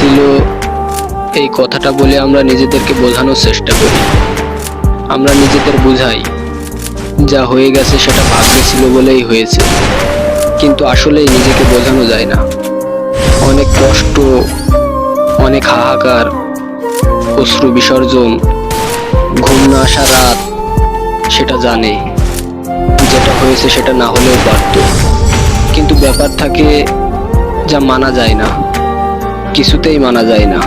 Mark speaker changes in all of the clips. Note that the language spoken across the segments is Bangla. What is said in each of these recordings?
Speaker 1: ছিল এই কথাটা বলে আমরা নিজেদেরকে বোঝানোর চেষ্টা করি। আমরা নিজেদের বুঝাই যা হয়ে গেছে সেটা ভাগ্যে ছিল বলেই হয়েছে, কিন্তু আসলেই নিজেকে বোঝানো যায় না। অনেক কষ্ট, অনেক হাহাকার, অশ্রু বিসর্জন, ঘুম না আসা রাত সেটা জানে যেটা হয়েছে সেটা না হলেও পারত, কিন্তু ব্যাপার থাকে যা মানা যায় না, কিছুতেই মানা যায় না।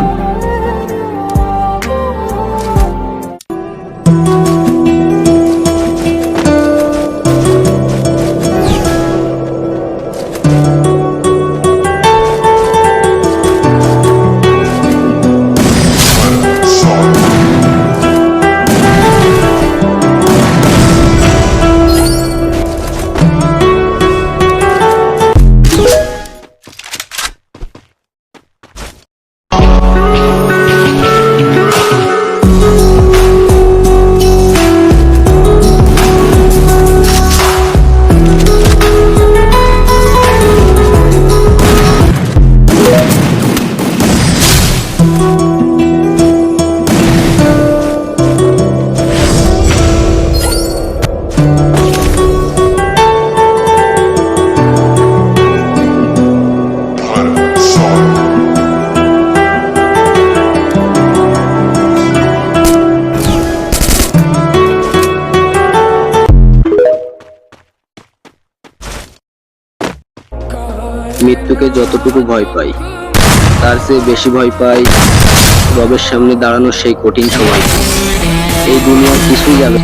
Speaker 1: মৃত্যুকে যতটুকু ভয় পাই তার চেয়ে বেশি ভয় পাই রবের সামনে দাঁড়ানোর সেই কঠিন সময়। এই দুনিয়ার কিছুই যাবে